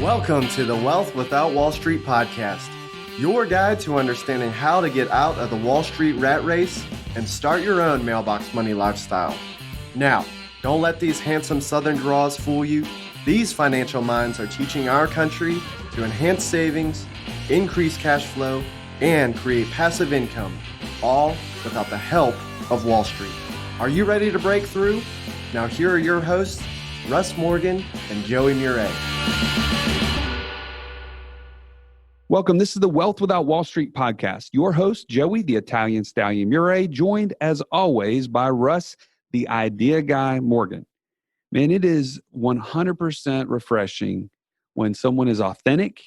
Welcome to the Wealth Without Wall Street podcast, your guide to understanding how to get out of the Wall Street rat race and start your own mailbox money lifestyle. Now, don't let these handsome Southern draws fool you. These financial minds are teaching our country to enhance savings, increase cash flow, and create passive income, all without the help of Wall Street. Are you ready to break through? Now here are your hosts, Russ Morgan and Joey Youre. Welcome. This is the Wealth Without Wall Street podcast. Your host, Joey, the Italian Stallion Youre, joined as always by Russ, the Idea Guy Morgan. Man, it is 100% refreshing when someone is authentic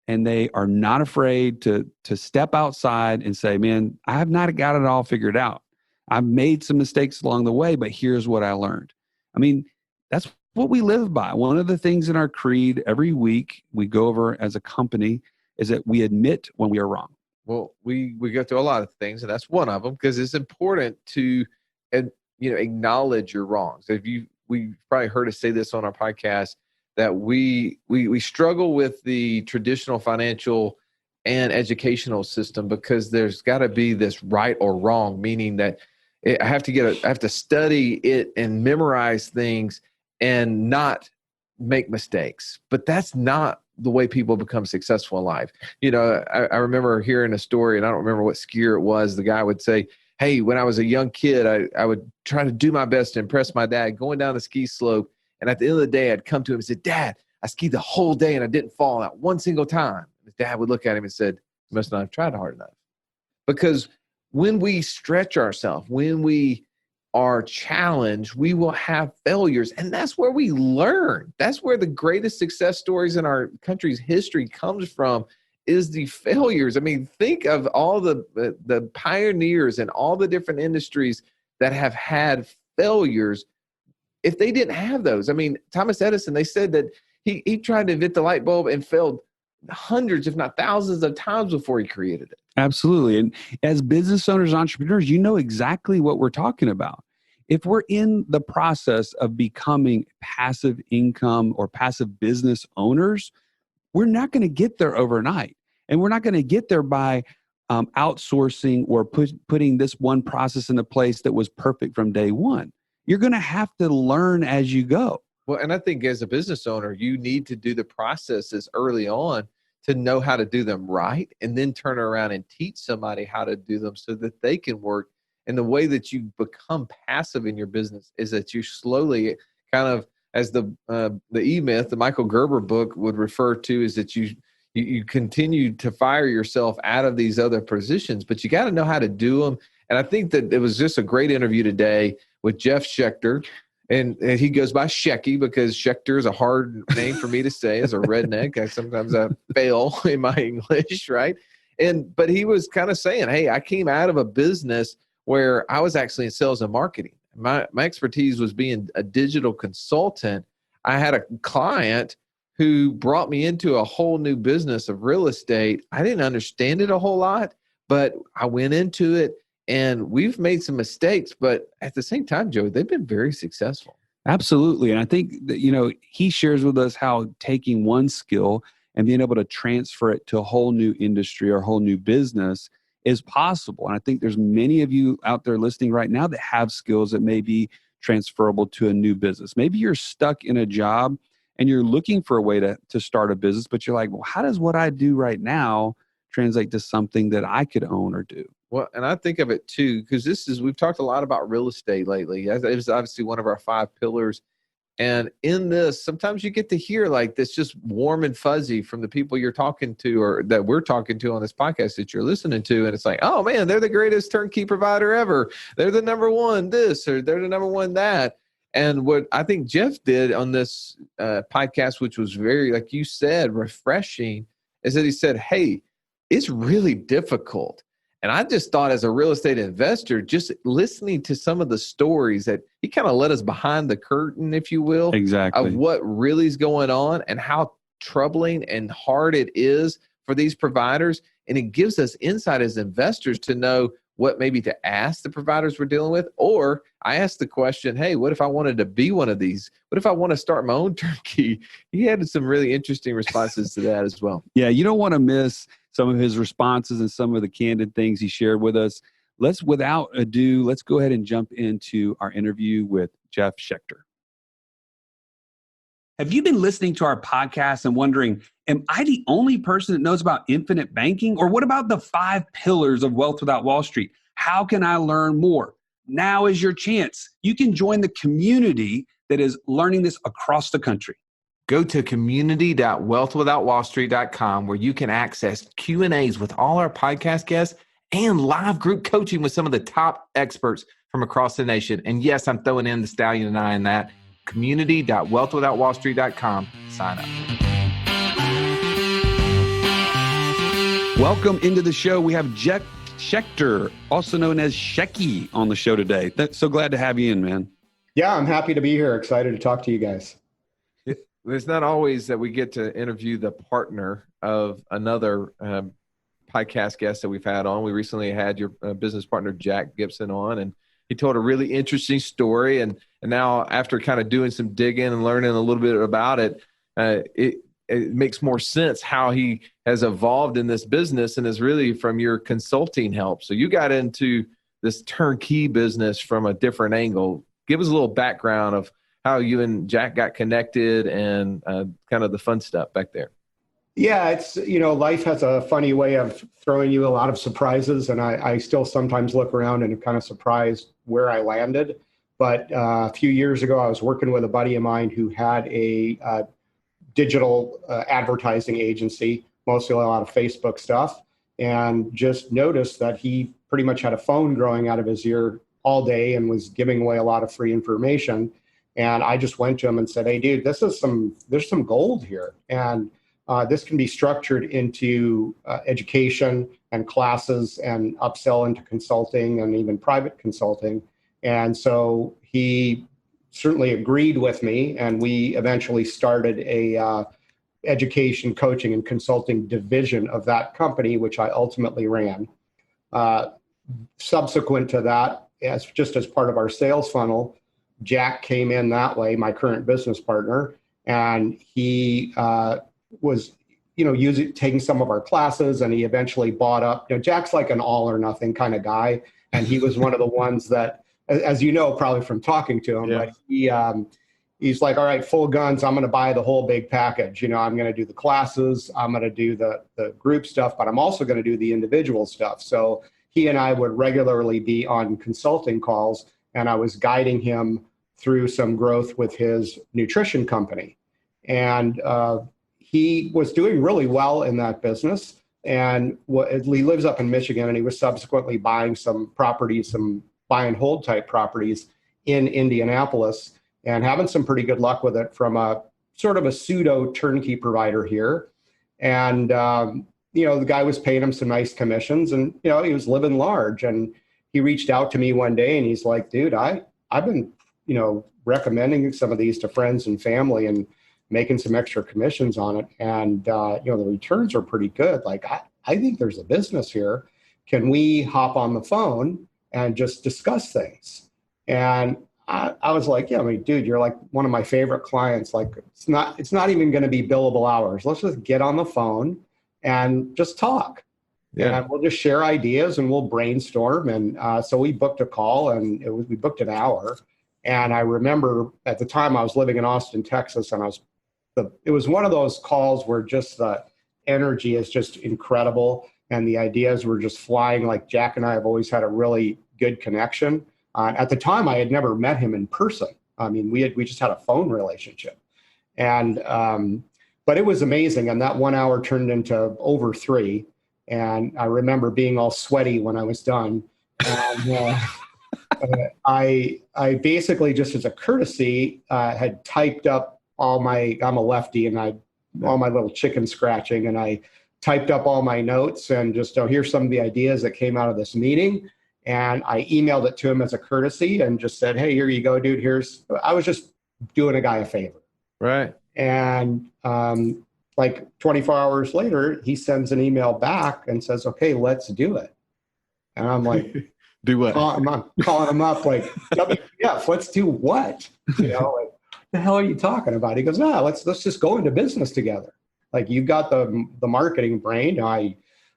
and they are not afraid to step outside and say, man, I have not got it all figured out. I've made some mistakes along the way, but here's what I learned. I mean, that's what we live by. One of the things in our creed every week we go over as a company is that we admit when we are wrong. Well, we go through a lot of things, and that's one of them because it's important to acknowledge your wrongs. We've probably heard us say this on our podcast that we struggle with the traditional financial and educational system because there's got to be this right or wrong, meaning that I have to study it and memorize things and not make mistakes. But that's not the way people become successful in life. I remember hearing a story, and I don't remember what skier it was. The guy would say, hey, when I was a young kid, I would try to do my best to impress my dad going down the ski slope. And at the end of the day, I'd come to him and say, Dad, I skied the whole day and I didn't fall not one single time. His dad would look at him and said, you must not have tried hard enough. Because when we stretch ourselves, when we are challenged, we will have failures. And that's where we learn. That's where the greatest success stories in our country's history comes from, is the failures. I mean, think of all the pioneers and all the different industries that have had failures. If they didn't have those, I mean, Thomas Edison, they said that he tried to invent the light bulb and failed hundreds, if not thousands of times before he created it. Absolutely. And as business owners, entrepreneurs, you know exactly what we're talking about. If we're in the process of becoming passive income or passive business owners, we're not going to get there overnight. And we're not going to get there by outsourcing or putting this one process into place that was perfect from day one. You're going to have to learn as you go. Well, and I think as a business owner, you need to do the processes early on to know how to do them right, and then turn around and teach somebody how to do them so that they can work. And the way that you become passive in your business is that you slowly kind of, as the E-Myth, the Michael Gerber book would refer to, is that you continue to fire yourself out of these other positions, but you got to know how to do them. And I think that it was just a great interview today with Jeff Schechter. And he goes by Shecky because Schechter is a hard name for me to say as a redneck. Sometimes I fail in my English, right? But he was kind of saying, hey, I came out of a business where I was actually in sales and marketing. My expertise was being a digital consultant. I had a client who brought me into a whole new business of real estate. I didn't understand it a whole lot, but I went into it. And we've made some mistakes, but at the same time, Joe, they've been very successful. Absolutely. And I think that, he shares with us how taking one skill and being able to transfer it to a whole new industry or a whole new business is possible. And I think there's many of you out there listening right now that have skills that may be transferable to a new business. Maybe you're stuck in a job and you're looking for a way to start a business, but you're like, well, how does what I do right now translate to something that I could own or do? Well, and I think of it too, because we've talked a lot about real estate lately. It's obviously one of our 5 pillars. And in this, sometimes you get to hear like this just warm and fuzzy from the people you're talking to or that we're talking to on this podcast that you're listening to. And it's like, oh man, they're the greatest turnkey provider ever. They're the number one this, or they're the number one that. And what I think Jeff did on this podcast, which was very, like you said, refreshing, is that he said, hey, it's really difficult. And I just thought as a real estate investor, just listening to some of the stories that he kind of let us behind the curtain, if you will, exactly, of what really is going on and how troubling and hard it is for these providers. And it gives us insight as investors to know what maybe to ask the providers we're dealing with. Or I asked the question, hey, what if I wanted to be one of these? What if I want to start my own turnkey? He had some really interesting responses to that as well. Yeah, you don't want to miss some of his responses and some of the candid things he shared with us. Without ado, let's go ahead and jump into our interview with Jeff Schechter. Have you been listening to our podcast and wondering, am I the only person that knows about infinite banking? Or what about the 5 pillars of Wealth Without Wall Street? How can I learn more? Now is your chance. You can join the community that is learning this across the country. Go to community.wealthwithoutwallstreet.com where you can access Q&As with all our podcast guests and live group coaching with some of the top experts from across the nation. And yes, I'm throwing in the Stallion and I in that. Community.wealthwithoutwallstreet.com. Sign up. Welcome into the show. We have Jeff Schechter, also known as Shecky, on the show today. So glad to have you in, man. Yeah, I'm happy to be here. Excited to talk to you guys. It's not always that we get to interview the partner of another podcast guest that we've had on. We recently had your business partner, Jack Gibson, on, and he told a really interesting story. And now after kind of doing some digging and learning a little bit about it, it makes more sense how he has evolved in this business and is really from your consulting help. So you got into this turnkey business from a different angle. Give us a little background of how you and Jack got connected and kind of the fun stuff back there. Yeah, it's, life has a funny way of throwing you a lot of surprises. And I still sometimes look around and am kind of surprised where I landed. But a few years ago, I was working with a buddy of mine who had a digital advertising agency, mostly a lot of Facebook stuff, and just noticed that he pretty much had a phone growing out of his ear all day and was giving away a lot of free information. And I just went to him and said, hey, dude, there's some gold here. And this can be structured into education and classes and upsell into consulting and even private consulting. And so he certainly agreed with me, and we eventually started a education, coaching, and consulting division of that company, which I ultimately ran. Subsequent to that, as part of our sales funnel, Jack came in that way, my current business partner, and he was, taking some of our classes, and he eventually bought up. Jack's like an all or nothing kind of guy, and he was one of the ones that, as you know, probably from talking to him, but he's like, all right, full guns, I'm going to buy the whole big package. I'm going to do the classes, I'm going to do the group stuff, but I'm also going to do the individual stuff. So he and I would regularly be on consulting calls, and I was guiding him through some growth with his nutrition company. And he was doing really well in that business. And he lives up in Michigan, and he was subsequently buying some properties, some buy and hold type properties in Indianapolis, and having some pretty good luck with it from a sort of a pseudo turnkey provider here. And, the guy was paying him some nice commissions, and, he was living large. And he reached out to me one day and he's like, dude, I've been, recommending some of these to friends and family and making some extra commissions on it. And, the returns are pretty good. Like, I think there's a business here. Can we hop on the phone and just discuss things? And I was like, yeah, dude, you're like one of my favorite clients. Like, it's not even going to be billable hours. Let's just get on the phone and just talk. Yeah. And we'll just share ideas and we'll brainstorm. And so we booked a call, and we booked an hour. And I remember at the time I was living in Austin, Texas, and it was one of those calls where just the energy is just incredible. And the ideas were just flying. Like, Jack and I have always had a really good connection. At the time, I had never met him in person. We just had a phone relationship. And, but it was amazing. And that 1 hour turned into over 3. And I remember being all sweaty when I was done. And, I basically, just as a courtesy, had typed up I'm a lefty, and all my little chicken scratching, and I typed up all my notes and just, here's some of the ideas that came out of this meeting. And I emailed it to him as a courtesy and just said, hey, here you go, dude. I was just doing a guy a favor. Right. And like 24 hours later, he sends an email back and says, okay, let's do it. And I'm like, Do what? I'm calling him up like, WTF, let's do what? Like, the hell are you talking about? He goes, let's just go into business together. Like, you've got the marketing brain. I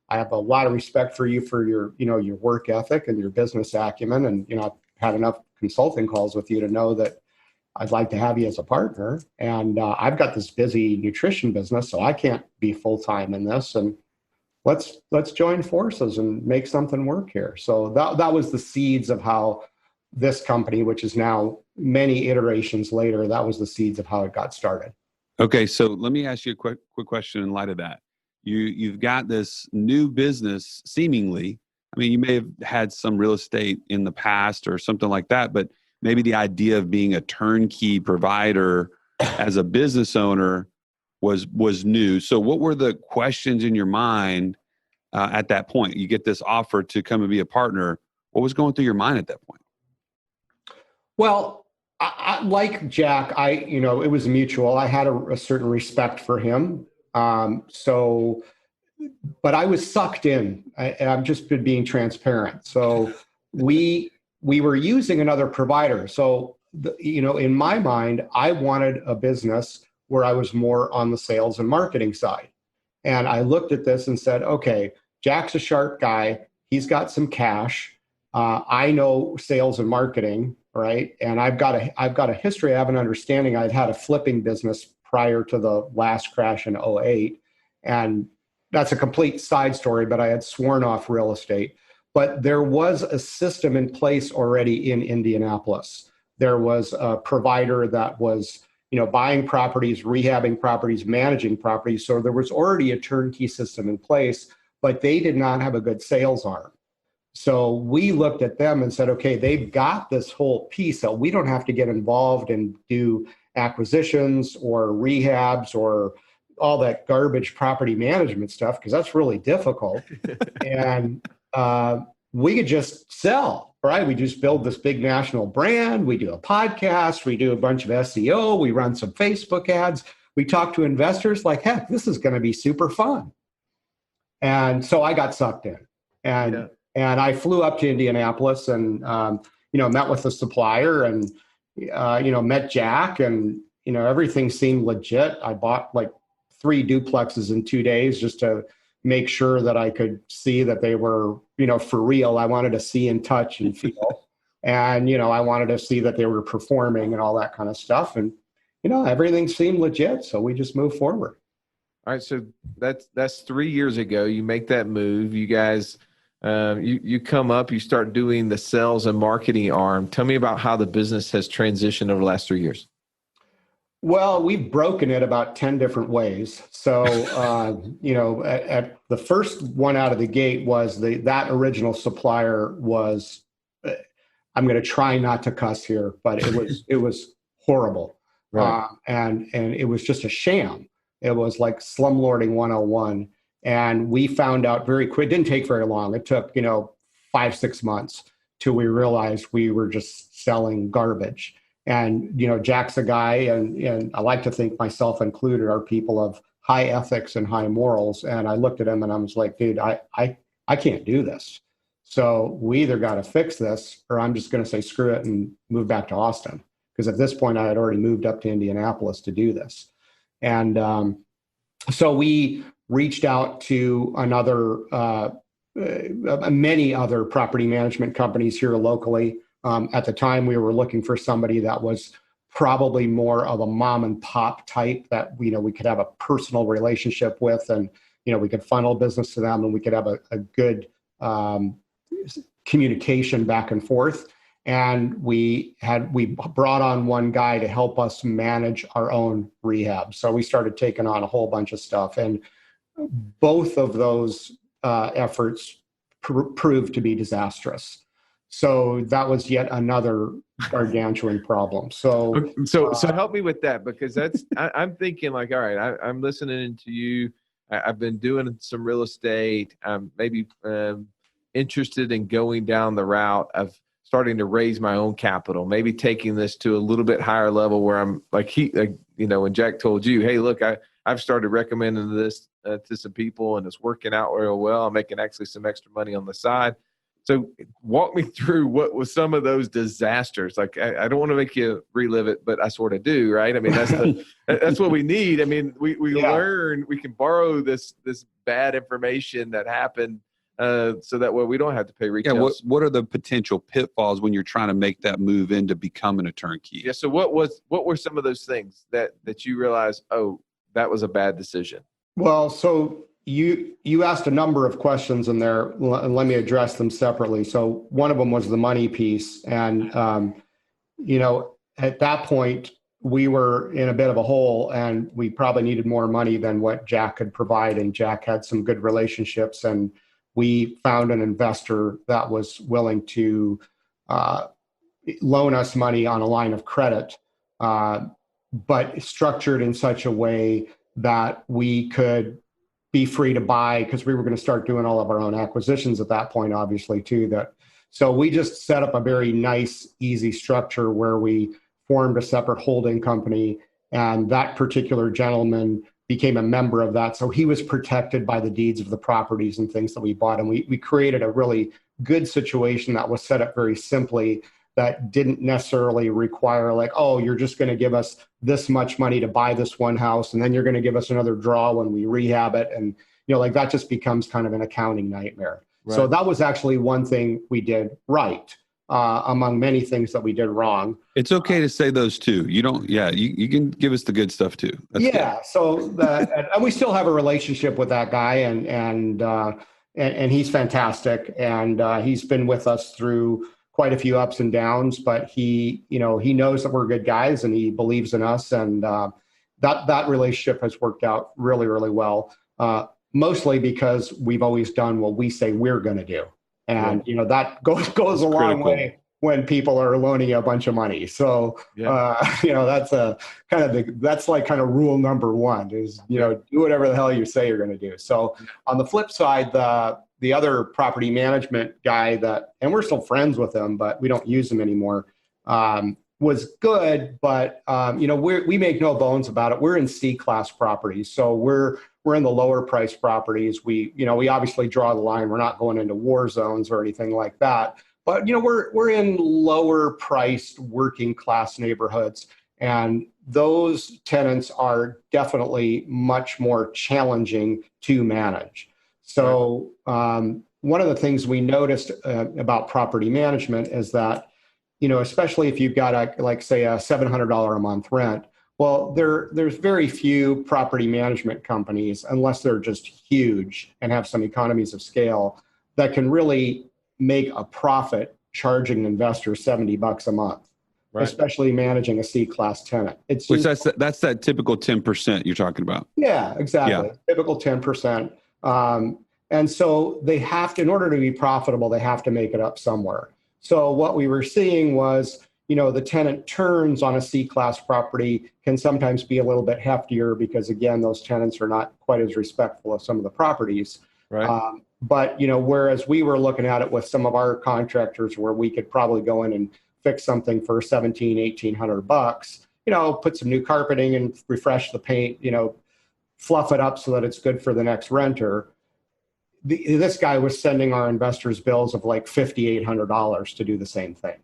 have a lot of respect for you for your work ethic and your business acumen. And, I've had enough consulting calls with you to know that I'd like to have you as a partner. And I've got this busy nutrition business, so I can't be full-time in this. And let's join forces and make something work here. So that was the seeds of how this company, which is now many iterations later, that was the seeds of how it got started. Okay, so let me ask you a quick question in light of that. You've got this new business, seemingly. I mean, you may have had some real estate in the past or something like that, but maybe the idea of being a turnkey provider as a business owner was new. So what were the questions in your mind at that point? You get this offer to come and be a partner. What was going through your mind at that point? Well, I like Jack, it was mutual. I had a certain respect for him. But I was sucked in. I've just been being transparent. So we were using another provider. So, in my mind, I wanted a business where I was more on the sales and marketing side. And I looked at this and said, okay, Jack's a sharp guy. He's got some cash. I know sales and marketing, right? And I've got a history. I have an understanding. I'd had a flipping business prior to the last crash in 2008. And that's a complete side story, but I had sworn off real estate. But there was a system in place already in Indianapolis. There was a provider that was, buying properties, rehabbing properties, managing properties. So there was already a turnkey system in place, but they did not have a good sales arm. So we looked at them and said, okay, they've got this whole piece, so we don't have to get involved and do acquisitions or rehabs or all that garbage property management stuff, because that's really difficult. And we could just sell, right? We just build this big national brand. We do a podcast. We do a bunch of SEO. We run some Facebook ads. We talk to investors like, heck, this is going to be super fun. And so I got sucked in. And I flew up to Indianapolis and, met with the supplier and, met Jack and, everything seemed legit. I bought like 3 duplexes in 2 days just to make sure that I could see that they were, for real. I wanted to see and touch and feel. And, I wanted to see that they were performing and all that kind of stuff. And, everything seemed legit. So we just moved forward. All right. So that's 3 years ago. You make that move. You guys, you come up, you start doing the sales and marketing arm. Tell me about how the business has transitioned over the last 3 years. Well, we've broken it about 10 different ways. So, at the first one out of the gate was that original supplier was, I'm going to try not to cuss here, but it was horrible. Right. And it was just a sham. It was like slumlording 101. And we found out very quick, it didn't take very long. It took, 5-6 months till we realized we were just selling garbage. And, Jack's a guy, and I like to think myself included are people of high ethics and high morals. And I looked at him and I was like, dude, I can't do this. So we either got to fix this or I'm just going to say screw it and move back to Austin. Because at this point I had already moved up to Indianapolis to do this. And so we reached out to many other property management companies here locally. At the time, we were looking for somebody that was probably more of a mom and pop type that we could have a personal relationship with, and we could funnel business to them, and we could have a good communication back and forth. And we brought on one guy to help us manage our own rehab. So we started taking on a whole bunch of stuff, and both of those efforts proved to be disastrous. So that was yet another gargantuan problem. So help me with that, because I'm thinking like, all right, I'm listening to you. I've been doing some real estate. I'm maybe interested in going down the route of starting to raise my own capital, maybe taking this to a little bit higher level where I'm when Jack told you, hey, look, I've started recommending this to some people and it's working out real well. I'm making actually some extra money on the side. So walk me through what was some of those disasters. Like, I don't want to make you relive it, but I sort of do, right? I mean, that's what we need. I mean, we learn, we can borrow this bad information that happened, so that way we don't have to pay retail. Yeah, what are the potential pitfalls when you're trying to make that move into becoming a turnkey? Yeah. So what were some of those things that you realized, oh, that was a bad decision? Well, so you asked a number of questions in there, and let me address them separately. So one of them was the money piece, and at that point we were in a bit of a hole, and we probably needed more money than what Jack could provide. And Jack had some good relationships, and we found an investor that was willing to loan us money on a line of credit, but structured in such a way that we could be free to buy, because we were going to start doing all of our own acquisitions at that point, obviously, too. So we just set up a very nice, easy structure where we formed a separate holding company, and that particular gentleman became a member of that. So he was protected by the deeds of the properties and things that we bought. And we created a really good situation that was set up very simply, that didn't necessarily require like, oh, you're just going to give us this much money to buy this one house, and then you're going to give us another draw when we rehab it. And, like that just becomes kind of an accounting nightmare. Right. So that was actually one thing we did right, among many things that we did wrong. It's okay to say those too. You don't, you can give us the good stuff too. That's good. So and we still have a relationship with that guy, and he's fantastic. And he's been with us through quite a few ups and downs, but he knows that we're good guys, and he believes in us. And that relationship has worked out really, really well. Mostly because we've always done what we say we're going to do. And, that goes a long way when people are loaning you a bunch of money. So, that's that's like kind of rule number one is, do whatever the hell you say you're going to do. So on the flip side, the other property management guy and we're still friends with him, but we don't use him anymore, was good. But, we make no bones about it. We're in C-class properties. So we're in the lower price properties. We obviously draw the line. We're not going into war zones or anything like that. But, we're in lower priced working class neighborhoods. And those tenants are definitely much more challenging to manage. So one of the things we noticed about property management is that, especially if you've got say a $700 a month rent, well, there's very few property management companies, unless they're just huge and have some economies of scale, that can really make a profit charging investors $70 a month, right, especially managing a C-class tenant. That's that typical 10% you're talking about. Yeah, exactly. Yeah. Typical 10%. And so they have to, in order to be profitable, they have to make it up somewhere. So what we were seeing was, the tenant turns on a C-class property can sometimes be a little bit heftier because, again, those tenants are not quite as respectful of some of the properties. Right. But, whereas we were looking at it with some of our contractors where we could probably go in and fix something for $1,700-1,800, put some new carpeting and refresh the paint, fluff it up so that it's good for the next renter. This guy was sending our investors bills of like $5,800 to do the same thing.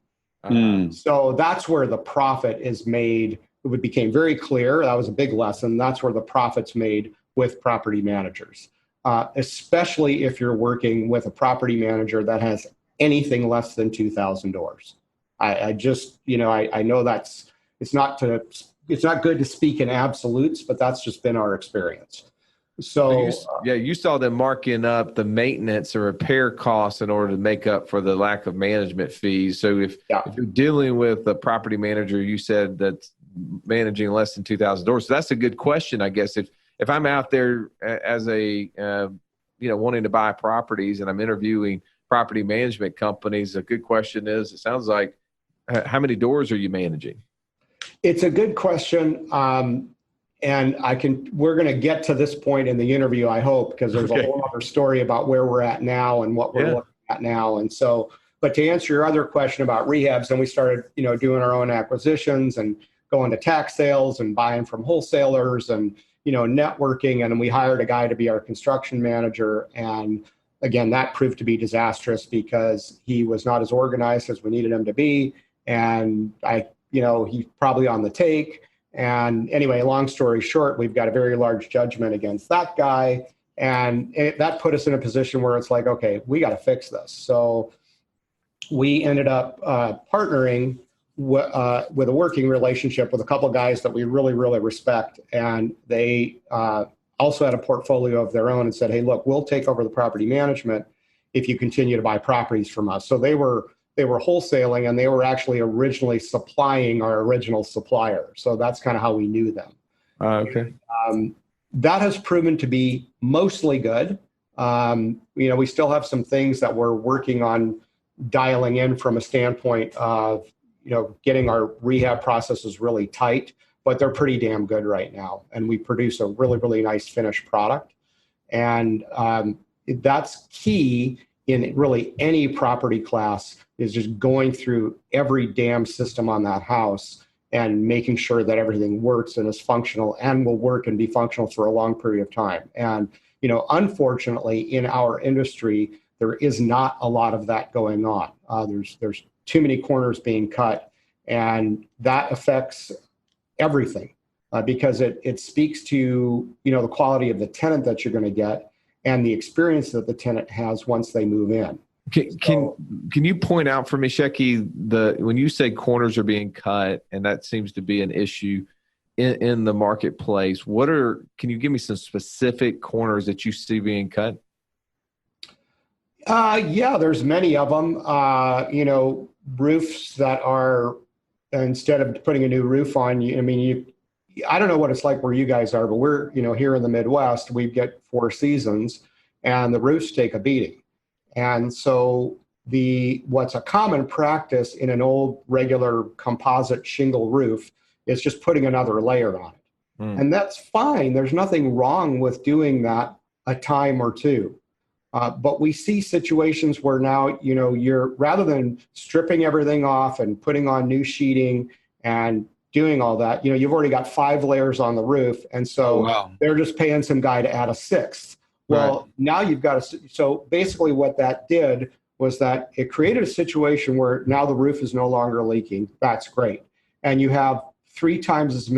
So that's where the profit is made. It became very clear. That was a big lesson. That's where the profit's made with property managers, especially if you're working with a property manager that has anything less than 2,000 doors. I just, I know it's not good to speak in absolutes, but that's just been our experience. So you saw them marking up the maintenance or repair costs in order to make up for the lack of management fees. So if you're dealing with a property manager, you said that's managing less than 2,000 doors. So that's a good question, I guess. If I'm out there as a wanting to buy properties and I'm interviewing property management companies, a good question is, it sounds like, how many doors are you managing? It's a good question. And we're going to get to this point in the interview, I hope, because there's a whole other story about where we're at now and what we're looking at now. And so, but to answer your other question about rehabs, then we started, doing our own acquisitions and going to tax sales and buying from wholesalers and, networking. And we hired a guy to be our construction manager. And again, that proved to be disastrous because he was not as organized as we needed him to be. And he's probably on the take. And anyway, long story short, we've got a very large judgment against that guy. And that put us in a position where it's like, okay, we got to fix this. So we ended up partnering with a working relationship with a couple of guys that we really, really respect. And they also had a portfolio of their own and said, hey, look, we'll take over the property management if you continue to buy properties from us. So they were wholesaling, and they were actually originally supplying our original supplier. So that's kind of how we knew them. Okay. And, that has proven to be mostly good. We still have some things that we're working on dialing in from a standpoint of, getting our rehab processes really tight, but they're pretty damn good right now. And we produce a really, really nice finished product. And that's key in really any property class, is just going through every damn system on that house and making sure that everything works and is functional and will work and be functional for a long period of time. And, unfortunately, in our industry, there is not a lot of that going on. There's too many corners being cut, and that affects everything because it speaks to, the quality of the tenant that you're going to get and the experience that the tenant has once they move in. Can you point out for me, Shecky, when you say corners are being cut, and that seems to be an issue in the marketplace, can you give me some specific corners that you see being cut? Yeah, there's many of them. Roofs that are, instead of putting a new roof on, I don't know what it's like where you guys are, but we're, here in the Midwest, we get 4 seasons and the roofs take a beating. And so what's a common practice in an old regular composite shingle roof is just putting another layer on it. And that's fine. There's nothing wrong with doing that a time or two. But we see situations where now, you're, rather than stripping everything off and putting on new sheeting and doing all that, you've already got 5 layers on the roof. And so they're just paying some guy to add a 6th. Well, now you've got so basically what that did was that it created a situation where now the roof is no longer leaking. That's great. And you have 3 times as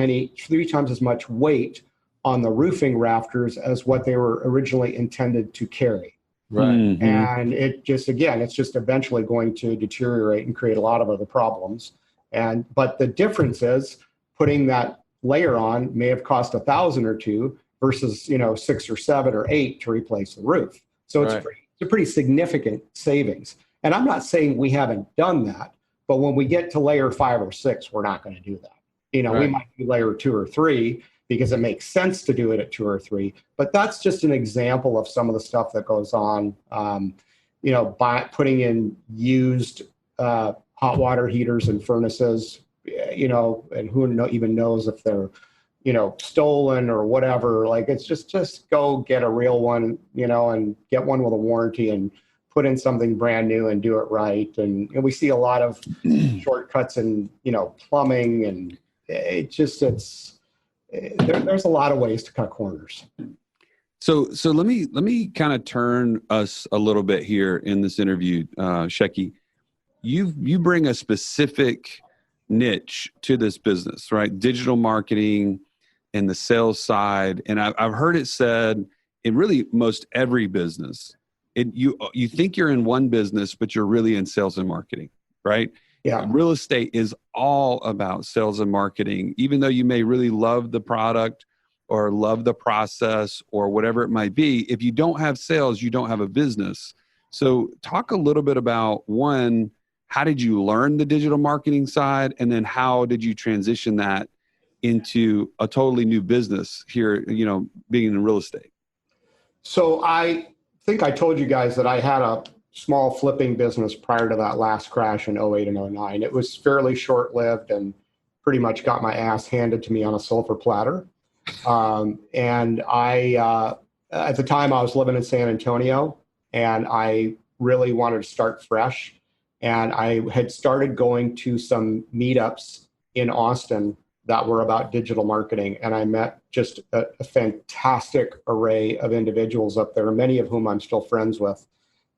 much weight on the roofing rafters as what they were originally intended to carry. Right. Mm-hmm. And it's just eventually going to deteriorate and create a lot of other problems. But the difference is putting that layer on may have cost $1,000 or $2,000 versus, 6 or 7 or 8 to replace the roof. So it's a pretty significant savings. And I'm not saying we haven't done that, but when we get to layer 5 or 6, we're not going to do that. We might do layer 2 or 3 because it makes sense to do it at 2 or 3. But that's just an example of some of the stuff that goes on, by putting in used hot water heaters and furnaces, and who even knows if they're, stolen or whatever. Like, it's just go get a real one, and get one with a warranty and put in something brand new and do it right. And we see a lot of shortcuts in, plumbing, and there's a lot of ways to cut corners. So let me kind of turn us a little bit here in this interview, Shecky. You bring a specific niche to this business, right? Digital marketing and the sales side. And I've heard it said in really most every business, you think you're in one business, but you're really in sales and marketing, right? Yeah. Real estate is all about sales and marketing, even though you may really love the product or love the process or whatever it might be. If you don't have sales, you don't have a business. So talk a little bit about, one, how did you learn the digital marketing side? And then how did you transition that into a totally new business here, being in real estate? So I think I told you guys that I had a small flipping business prior to that last crash in 08 and 09. It was fairly short-lived and pretty much got my ass handed to me on a silver platter. And I, at the time I was living in San Antonio, and I really wanted to start fresh. And I had started going to some meetups in Austin that were about digital marketing. And I met just a fantastic array of individuals up there, many of whom I'm still friends with.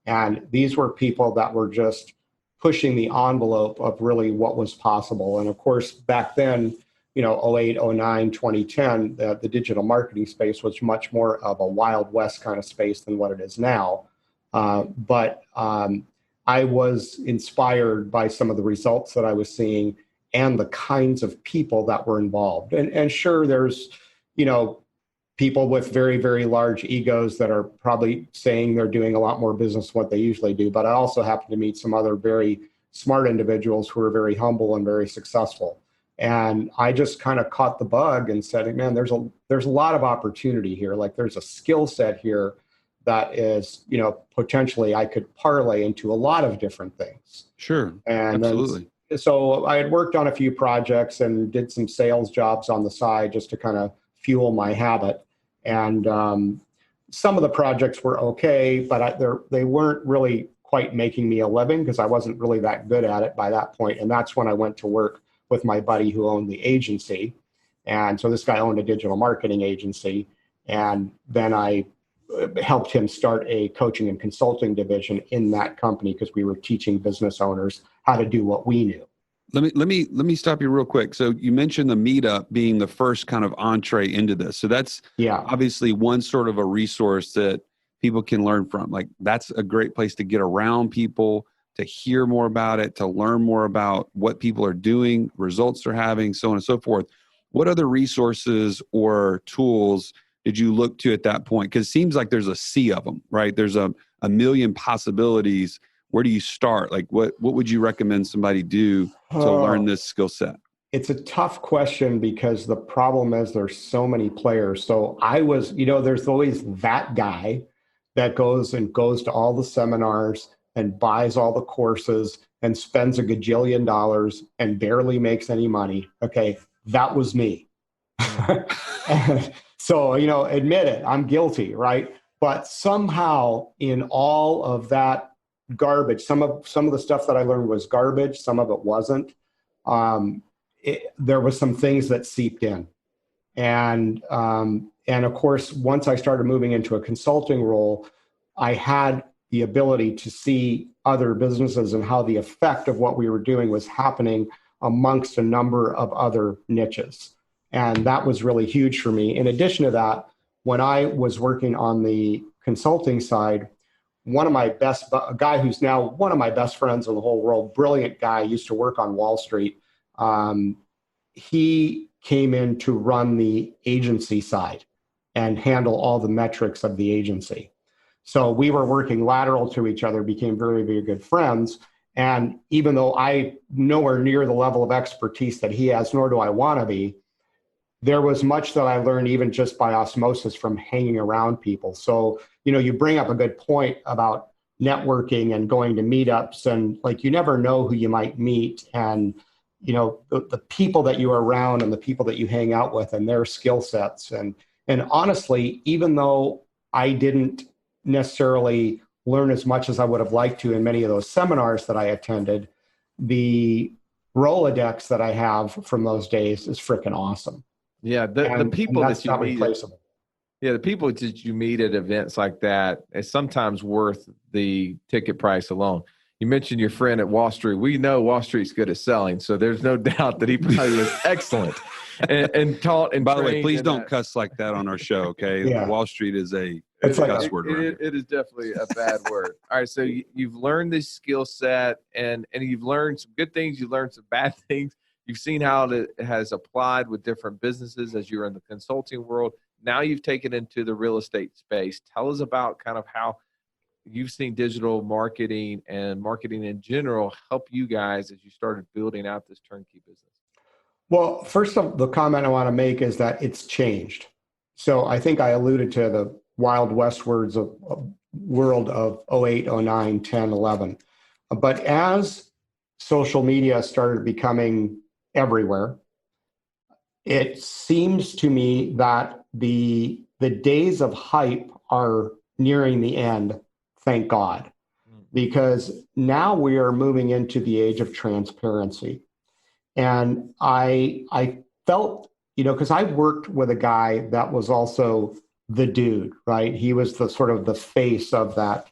And these were people that were just pushing the envelope of really what was possible. And of course, back then, 08, 09, 2010, the digital marketing space was much more of a Wild West kind of space than what it is now. But I was inspired by some of the results that I was seeing and the kinds of people that were involved. And sure, there's, people with very, very large egos that are probably saying they're doing a lot more business than what they usually do. But I also happen to meet some other very smart individuals who are very humble and very successful. And I just kind of caught the bug and said, man, there's a lot of opportunity here. Like there's a skill set here that is, potentially I could parlay into a lot of different things. Sure. And absolutely. So I had worked on a few projects and did some sales jobs on the side just to kind of fuel my habit. And some of the projects were okay, but they weren't really quite making me a living because I wasn't really that good at it by that point. And that's when I went to work with my buddy who owned the agency. And so this guy owned a digital marketing agency. And then I helped him start a coaching and consulting division in that company because we were teaching business owners how to do what we knew. Let me stop you real quick. So you mentioned the meetup being the first kind of entree into this. So that's obviously one sort of a resource that people can learn from. Like that's a great place to get around people, to hear more about it, to learn more about what people are doing, results they're having, so on and so forth. What other resources or tools did you look to at that point? Because it seems like there's a sea of them, right? There's a million possibilities. Where do you start? Like what would you recommend somebody do to learn this skill set? It's a tough question because the problem is there's so many players. So I was, there's always that guy that goes to all the seminars and buys all the courses and spends $1 gajillion and barely makes any money. Okay, that was me. And so, admit it, I'm guilty, right? But somehow in all of that garbage, some of the stuff that I learned was garbage, some of it wasn't. There was some things that seeped in. And of course, once I started moving into a consulting role, I had the ability to see other businesses and how the effect of what we were doing was happening amongst a number of other niches. And that was really huge for me. In addition to that, when I was working on the consulting side, a guy who's now one of my best friends in the whole world, brilliant guy, used to work on Wall Street. He came in to run the agency side and handle all the metrics of the agency. So we were working lateral to each other, became very, very good friends. And even though I nowhere near the level of expertise that he has, nor do I want to be, there was much that I learned even just by osmosis from hanging around people. So, you bring up a good point about networking and going to meetups, and like, you never know who you might meet. And, the people that you are around and the people that you hang out with and their skill sets. And honestly, even though I didn't necessarily learn as much as I would have liked to in many of those seminars that I attended, the Rolodex that I have from those days is freaking awesome. Yeah, the people that you meet, replaceable. Yeah, the people that you meet at events like that is sometimes worth the ticket price alone. You mentioned your friend at Wall Street. We know Wall Street's good at selling, so there's no doubt that he probably was excellent and taught. And by the way, please don't cuss like that on our show, okay? Yeah. Wall Street is a cuss word. It is definitely a bad word. All right, so you've learned this skill set, and you've learned some good things. You've learned some bad things. You've seen how it has applied with different businesses as you're in the consulting world. Now you've taken it into the real estate space. Tell us about kind of how you've seen digital marketing and marketing in general help you guys as you started building out this turnkey business. Well, first of the comment I want to make is that it's changed. So I think I alluded to the Wild West world of 08, 09, 10, 11. But as social media started becoming everywhere, it seems to me that the days of hype are nearing the end, thank God, because now we are moving into the age of transparency. And I felt, because I worked with a guy that was also the dude, right? He was the sort of the face of that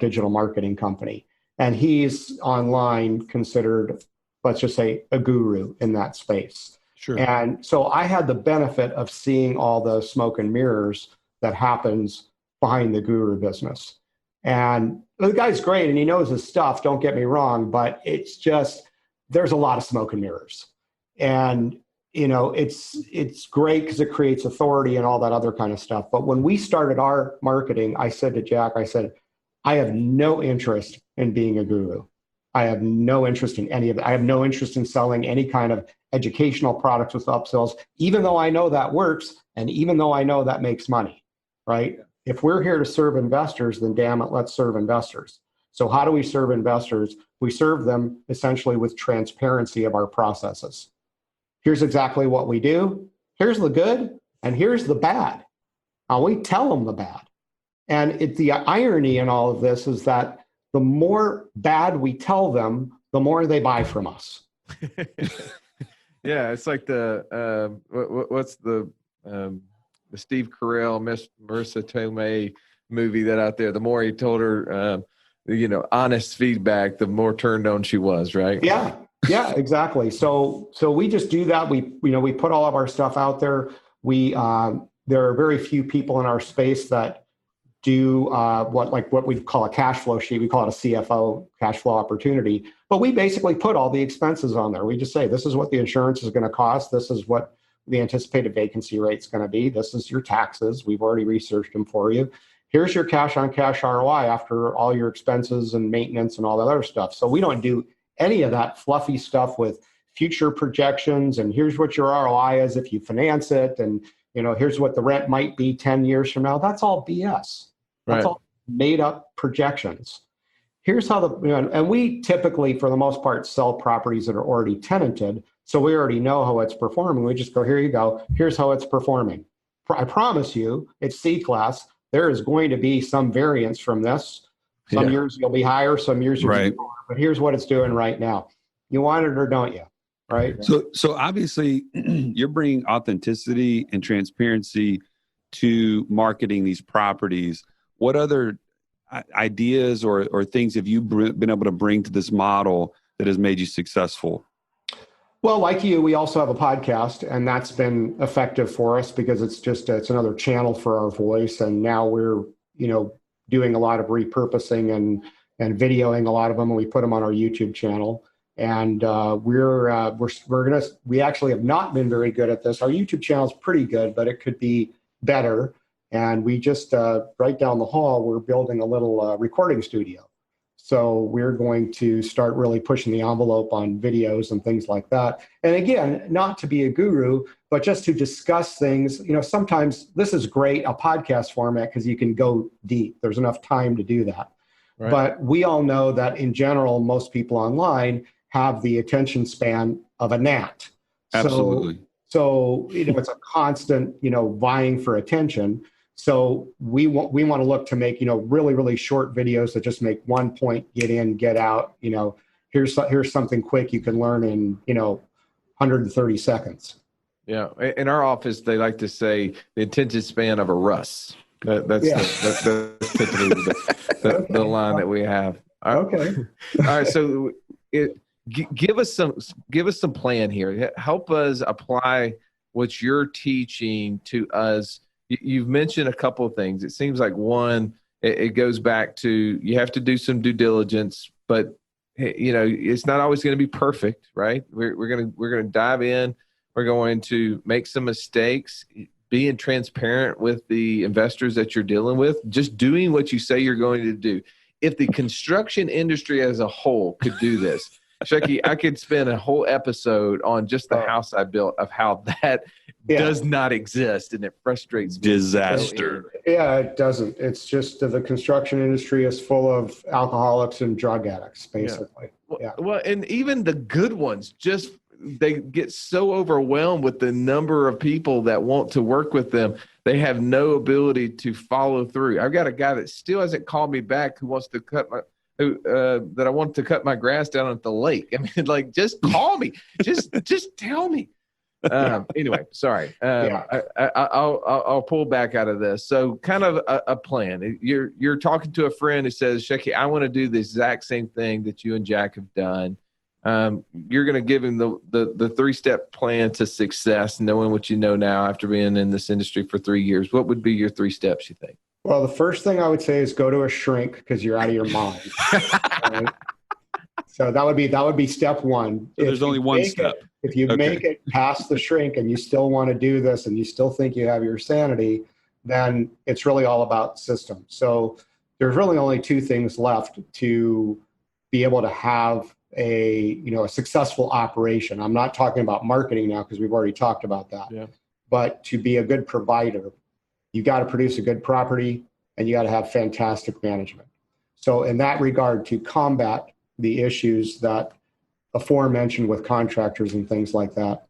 digital marketing company. And he's online considered, let's just say, a guru in that space. Sure. And so I had the benefit of seeing all the smoke and mirrors that happens behind the guru business. And the guy's great and he knows his stuff, don't get me wrong, but it's just, there's a lot of smoke and mirrors. And it's great because it creates authority and all that other kind of stuff. But when we started our marketing, I said to Jack, I have no interest in being a guru. I have no interest in any of it. I have no interest in selling any kind of educational products with upsells, even though I know that works and even though I know that makes money, right? If we're here to serve investors, then damn it, let's serve investors. So how do we serve investors? We serve them essentially with transparency of our processes. Here's exactly what we do. Here's the good and here's the bad. We tell them the bad. And the irony in all of this is that the more bad we tell them, the more they buy from us. Yeah, it's like what's the Steve Carell, Marissa Tomei movie that out there. The more he told her, honest feedback, the more turned on she was, right? Yeah, exactly. So we just do that. We put all of our stuff out there. There are very few people in our space that do what we call a cash flow sheet. We call it a CFO, cash flow opportunity. But we basically put all the expenses on there. We just say, this is what the insurance is going to cost. This is what the anticipated vacancy rate is going to be. This is your taxes. We've already researched them for you. Here's your cash on cash ROI after all your expenses and maintenance and all that other stuff. So we don't do any of that fluffy stuff with future projections. And here's what your ROI is if you finance it. And, here's what the rent might be 10 years from now. That's all BS. That's all made up projections. Here's how and we typically, for the most part, sell properties that are already tenanted. So we already know how it's performing. We just go, here you go. Here's how it's performing. I promise you, it's C-class. There is going to be some variance from this. Some years you'll be higher, some years you'll be lower. But here's what it's doing right now. You want it or don't you? Right. So obviously, you're bringing authenticity and transparency to marketing these properties. What other ideas or things have you been able to bring to this model that has made you successful? Well, like you, we also have a podcast, and that's been effective for us because it's another channel for our voice. And now we're, doing a lot of repurposing and videoing a lot of them, and we put them on our YouTube channel. And we actually have not been very good at this. Our YouTube channel is pretty good, but it could be better. And we just right down the hall, we're building a little recording studio. So we're going to start really pushing the envelope on videos and things like that. And again, not to be a guru, but just to discuss things. Sometimes this is great, a podcast format, because you can go deep. There's enough time to do that. Right. But we all know that in general, most people online have the attention span of a gnat. Absolutely. So it's a constant, vying for attention. So we want to look to make, really, really short videos that just make one point, get in, get out. Here's something quick you can learn in, 130 seconds. Yeah. In our office, they like to say the attention span of a Russ. That's typically the line that we have. Okay. All right. So give us some plan here. Help us apply what you're teaching to us. You've mentioned a couple of things. It seems like one, it goes back to you have to do some due diligence, but it's not always going to be perfect, right? We're going to dive in. We're going to make some mistakes, being transparent with the investors that you're dealing with, just doing what you say you're going to do. If the construction industry as a whole could do this, Shecky, I could spend a whole episode on just the house I built of how that does not exist, and it frustrates me. Disaster. Yeah, it doesn't. It's just the construction industry is full of alcoholics and drug addicts, basically. Well, and even the good ones, they get so overwhelmed with the number of people that want to work with them. They have no ability to follow through. I've got a guy that still hasn't called me back who wants to that I want to cut my grass down at the lake. I mean, just call me. Just tell me. Anyway, sorry. Yeah. I'll pull back out of this. So, kind of a plan. You're talking to a friend who says, "Shecky, I want to do the exact same thing that you and Jack have done." You're going to give him the 3-step plan to success, knowing what you know now after being in this industry for 3 years. What would be your 3 steps, you think? Well, the first thing I would say is go to a shrink because you're out of your mind. Right? So that would be step one. So there's only one step. If you make it past the shrink and you still want to do this and you still think you have your sanity, then it's really all about systems. So there's really only 2 things left to be able to have a successful operation. I'm not talking about marketing now because we've already talked about that. Yeah. But to be a good provider, you got to produce a good property and you got to have fantastic management. So in that regard, to combat the issues that aforementioned with contractors and things like that,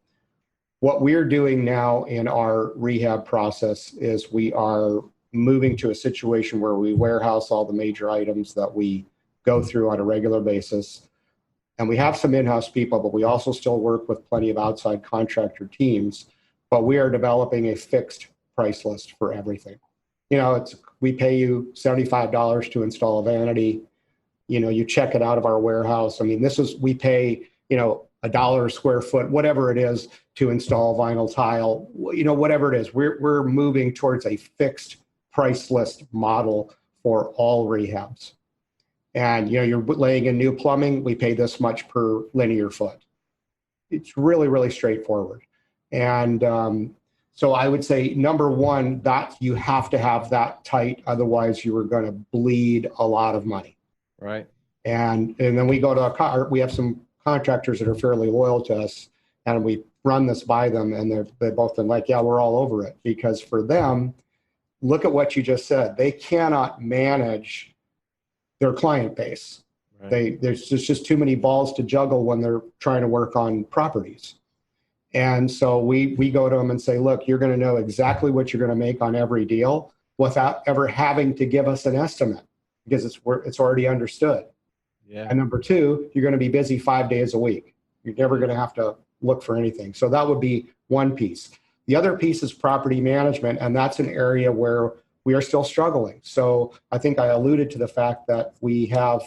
what we're doing now in our rehab process is we are moving to a situation where we warehouse all the major items that we go through on a regular basis. And we have some in-house people, but we also still work with plenty of outside contractor teams. But we are developing a fixed price list for everything. We pay you $75 to install a vanity. You check it out of our warehouse. I mean, we pay, $1 a square foot, whatever it is, to install vinyl tile, whatever it is. We're moving towards a fixed price list model for all rehabs. And, you're laying in new plumbing, we pay this much per linear foot. It's really, really straightforward. And so I would say, number one, that you have to have that tight. Otherwise, you are going to bleed a lot of money. Right. And then we go to we have some contractors that are fairly loyal to us, and we run this by them, and they've both been like, yeah, we're all over it. Because for them, look at what you just said. They cannot manage their client base. Right. There's just too many balls to juggle when they're trying to work on properties. And so we go to them and say, look, you're going to know exactly what you're going to make on every deal without ever having to give us an estimate, because it's already understood. Yeah. And number 2, you're going to be busy 5 days a week. You're never going to have to look for anything. So that would be one piece. The other piece is property management, and that's an area where we are still struggling. So I think I alluded to the fact that we have,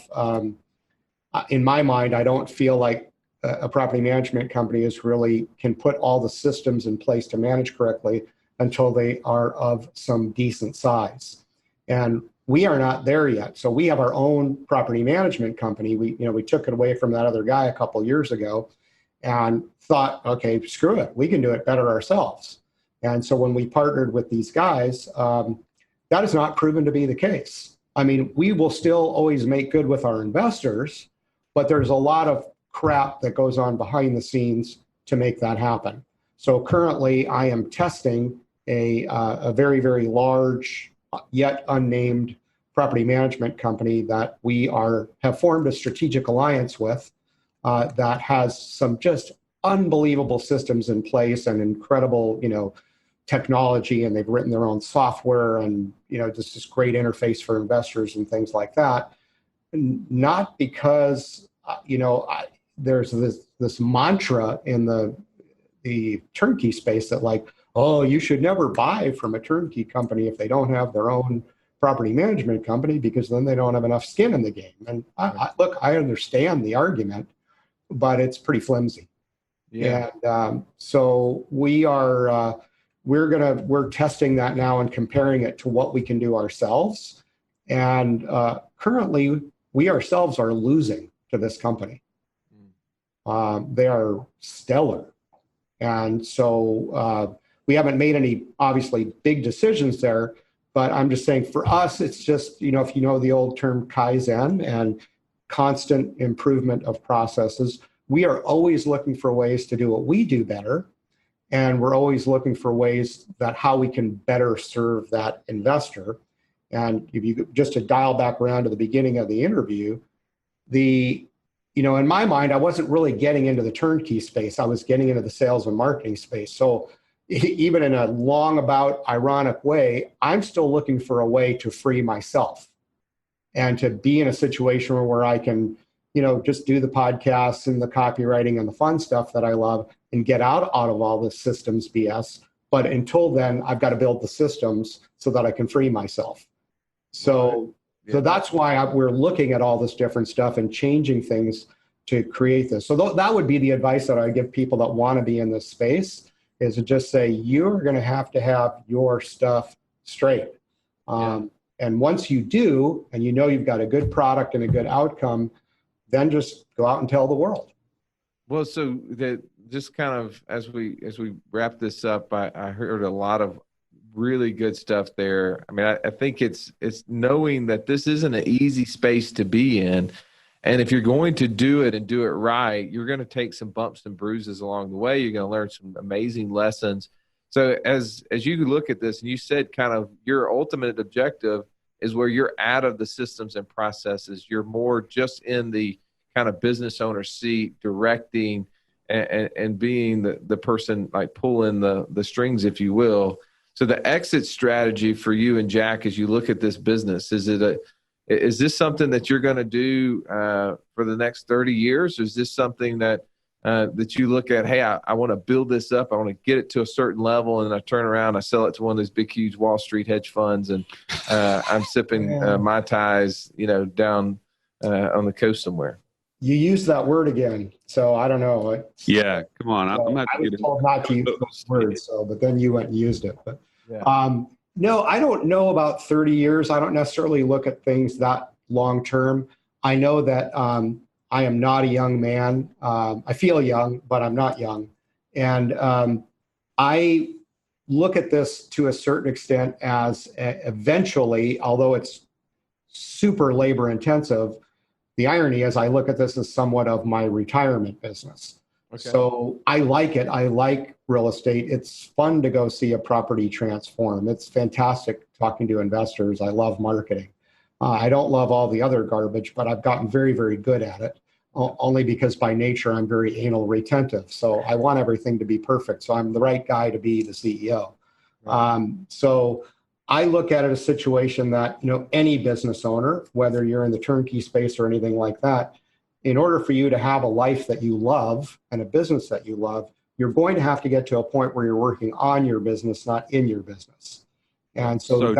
in my mind, I don't feel like a property management company can put all the systems in place to manage correctly until they are of some decent size. And we are not there yet. So we have our own property management company. We took it away from that other guy a couple of years ago and thought, okay, screw it. We can do it better ourselves. And so when we partnered with these guys, that has not proven to be the case. I mean, we will still always make good with our investors, but there's a lot of crap that goes on behind the scenes to make that happen. So currently I am testing a very, very large, yet unnamed property management company that we have formed a strategic alliance with, that has some just unbelievable systems in place and incredible, technology, and they've written their own software and, just this great interface for investors and things like that. Not because, there's this mantra in the turnkey space that like, oh, you should never buy from a turnkey company if they don't have their own property management company, because then they don't have enough skin in the game. And I understand the argument, but it's pretty flimsy. Yeah. And so we're testing that now and comparing it to what we can do ourselves. And currently, we ourselves are losing to this company. They are stellar. And so we haven't made any, obviously, big decisions there. But I'm just saying, for us, it's just, if you know the old term Kaizen and constant improvement of processes, we are always looking for ways to do what we do better. And we're always looking for ways that how we can better serve that investor. And if you just to dial back around to the beginning of the interview, in my mind, I wasn't really getting into the turnkey space. I was getting into the sales and marketing space. So even in a long about ironic way, I'm still looking for a way to free myself and to be in a situation where I can, just do the podcasts and the copywriting and the fun stuff that I love and get out of all this systems BS. But until then, I've got to build the systems so that I can free myself. So, so that's why we're looking at all this different stuff and changing things to create this. So that would be the advice that I give people that want to be in this space, is to just say, you're going to have your stuff straight. And once you do, and you've got a good product and a good outcome, then just go out and tell the world. Well, so that just kind of as we wrap this up, I heard a lot of really good stuff there. I mean, I think it's knowing that this isn't an easy space to be in. And if you're going to do it and do it right, you're going to take some bumps and bruises along the way. You're going to learn some amazing lessons. So as you look at this, and you said kind of your ultimate objective is where you're out of the systems and processes. You're more just in the kind of business owner seat, directing and being the person like pulling the strings, if you will. So the exit strategy for you and Jack, as you look at this business, is this something that you're going to do for the next 30 years? Or is this something that you look at, hey, I want to build this up. I want to get it to a certain level. And then I turn around, I sell it to one of those big, huge Wall Street hedge funds. And I'm sipping Mai Tais, down on the coast somewhere. You use that word again. So I don't know. Yeah, come on. I was told not to use those words. But then you went and used it. But no, I don't know about 30 years. I don't necessarily look at things that long term. I know that I am not a young man. I feel young, but I'm not young. And I look at this to a certain extent as eventually, although it's super labor intensive, the irony is I look at this as somewhat of my retirement business. Okay. So I like it. I like real estate. It's fun to go see a property transform. It's fantastic talking to investors. I love marketing. I don't love all the other garbage, but I've gotten very, very good at it, only because by nature I'm very anal retentive. So I want everything to be perfect. So I'm the right guy to be the CEO. Right. So I look at it as a situation that, any business owner, whether you're in the turnkey space or anything like that, in order for you to have a life that you love and a business that you love, you're going to have to get to a point where you're working on your business, not in your business. And so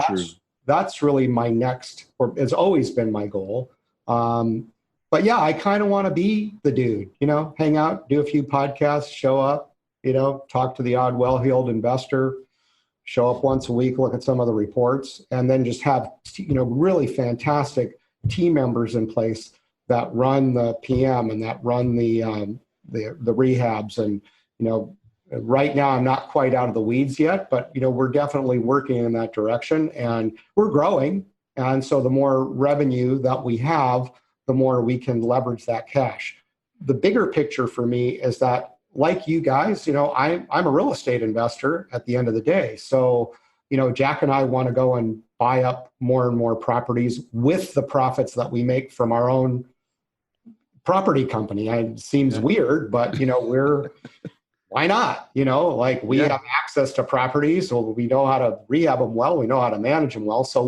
that's really my next, or it's always been my goal. But yeah, I kind of want to be the dude, hang out, do a few podcasts, show up, talk to the odd well-heeled investor, show up once a week, look at some of the reports, and then just have, really fantastic team members in place that run the PM and that run the rehabs. And, right now I'm not quite out of the weeds yet, but, we're definitely working in that direction and we're growing. And so the more revenue that we have, the more we can leverage that cash. The bigger picture for me is that, like you guys, I'm a real estate investor at the end of the day. So, Jack and I want to go and buy up more and more properties with the profits that we make from our own property company. It seems weird, but, why not? We have access to properties, so we know how to rehab them well. We know how to manage them well. So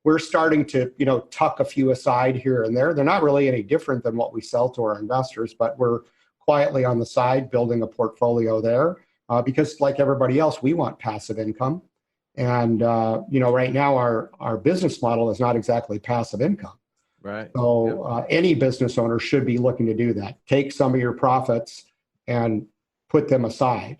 we're starting to, tuck a few aside here and there. They're not really any different than what we sell to our investors, but we're quietly on the side building a portfolio there because, like everybody else, we want passive income. And, right now our business model is not exactly passive income. Right. So any business owner should be looking to do that. Take some of your profits and put them aside.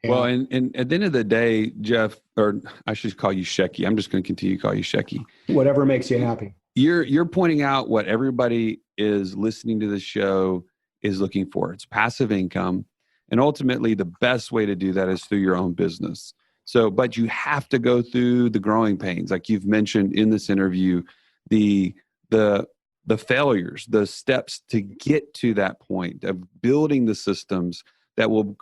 Well, and at the end of the day, Jeff, or I should call you Shecky. I'm just going to continue to call you Shecky. Whatever makes you happy. You're pointing out what everybody is listening to the show is looking for. It's passive income. And ultimately, the best way to do that is through your own business. So, but you have to go through the growing pains, like you've mentioned in this interview, the failures, the steps to get to that point of building the systems that will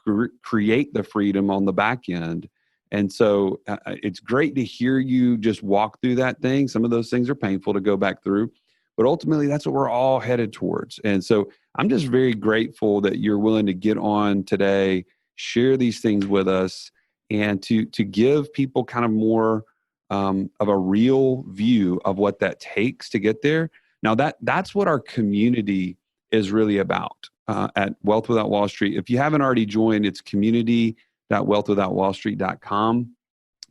create the freedom on the back end. And so it's great to hear you just walk through that thing. Some of those things are painful to go back through, but ultimately that's what we're all headed towards. And so I'm just very grateful that you're willing to get on today, share these things with us, and to give people kind of more of a real view of what that takes to get there. Now that's what our community is really about at Wealth Without Wall Street. If you haven't already joined, it's community.wealthwithoutwallstreet.com.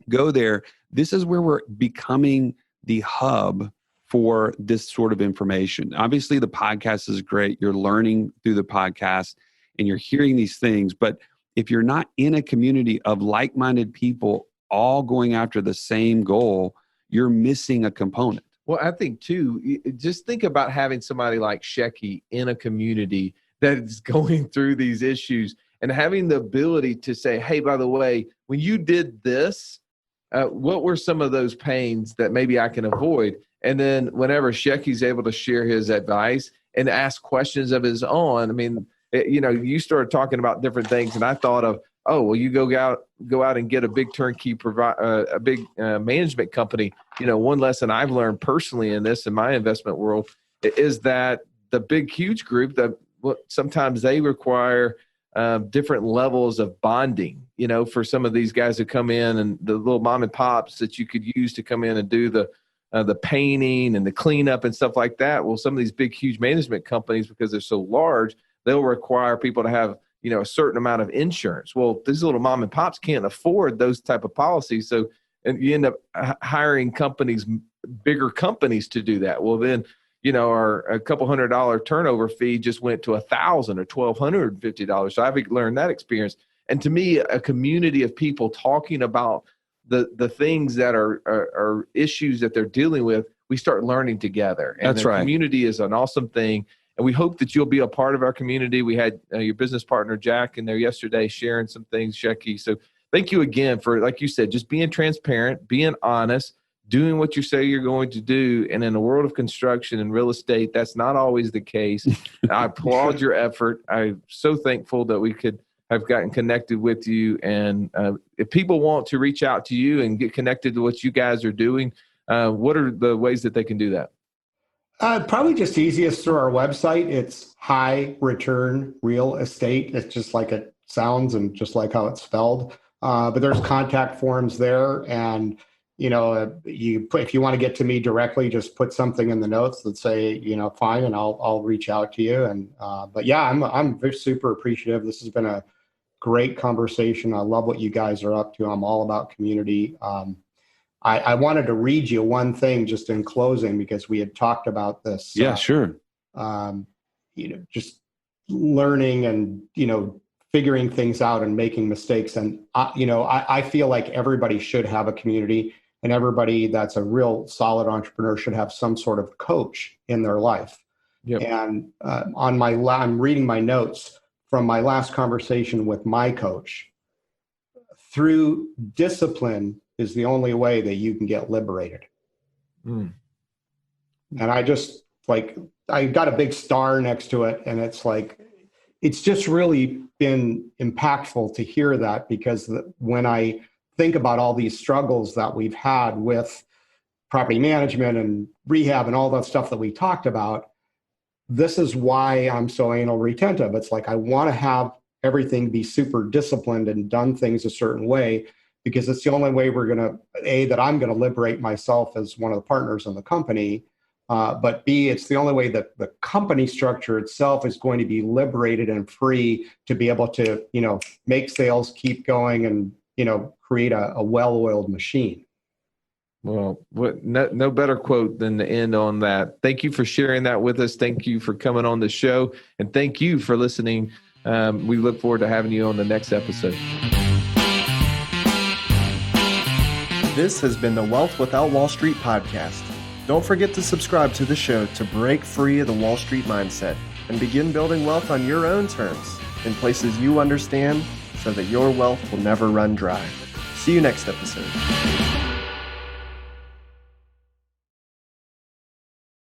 Go there. This is where we're becoming the hub for this sort of information. Obviously, the podcast is great. You're learning through the podcast and you're hearing these things. But if you're not in a community of like-minded people all going after the same goal, you're missing a component. Well, I think too, just think about having somebody like Schechter in a community that is going through these issues and having the ability to say, hey, by the way, when you did this, what were some of those pains that maybe I can avoid? And then whenever Schecter's able to share his advice and ask questions of his own, I mean, you started talking about different things, and I thought of, oh, well, you go out and get a big turnkey a big management company. One lesson I've learned personally in my investment world is that the big, huge group sometimes they require different levels of bonding, for some of these guys who come in and the little mom and pops that you could use to come in and do the painting and the cleanup and stuff like that. Well, some of these big, huge management companies, because they're so large, they'll require people to have, a certain amount of insurance. Well, these little mom and pops can't afford those type of policies. So, and you end up hiring bigger companies to do that. Well, then, our a couple $100 turnover fee just went to $1,000 or $1,250. So I've learned that experience. And to me, a community of people talking about the things that are issues that they're dealing with, we start learning together. And that's right. Community is an awesome thing. And we hope that you'll be a part of our community. We had your business partner, Jack, in there yesterday sharing some things, Schechter. So thank you again for, like you said, just being transparent, being honest, doing what you say you're going to do. And in the world of construction and real estate, that's not always the case. I applaud your effort. I'm so thankful that we could have gotten connected with you. And if people want to reach out to you and get connected to what you guys are doing, what are the ways that they can do that? Probably just easiest through our website. It's High Return Real Estate. It's just like it sounds and just like how it's spelled. But there's contact forms there. And, if you want to get to me directly, just put something in the notes that say, fine, and I'll reach out to you. And, but yeah, I'm very super appreciative. This has been a great conversation. I love what you guys are up to. I'm all about community. I wanted to read you one thing just in closing, because we had talked about this. Yeah, sure. Just learning and, figuring things out and making mistakes. And, I feel like everybody should have a community, and everybody that's a real solid entrepreneur should have some sort of coach in their life. Yep. And I'm reading my notes from my last conversation with my coach. Through discipline is the only way that you can get liberated. And I just I got a big star next to it. And it's just really been impactful to hear that, because when I think about all these struggles that we've had with property management and rehab and all that stuff that we talked about, this is why I'm so anal retentive. It's I want to have everything be super disciplined and done things a certain way, because it's the only way we're going to, that I'm going to liberate myself as one of the partners in the company. But B, it's the only way that the company structure itself is going to be liberated and free to be able to, make sales keep going and, create a well-oiled machine. Well, no better quote than to end on that. Thank you for sharing that with us. Thank you for coming on the show. And thank you for listening. We look forward to having you on the next episode. This has been the Wealth Without Wall Street podcast. Don't forget to subscribe to the show to break free of the Wall Street mindset and begin building wealth on your own terms in places you understand, so that your wealth will never run dry. See you next episode.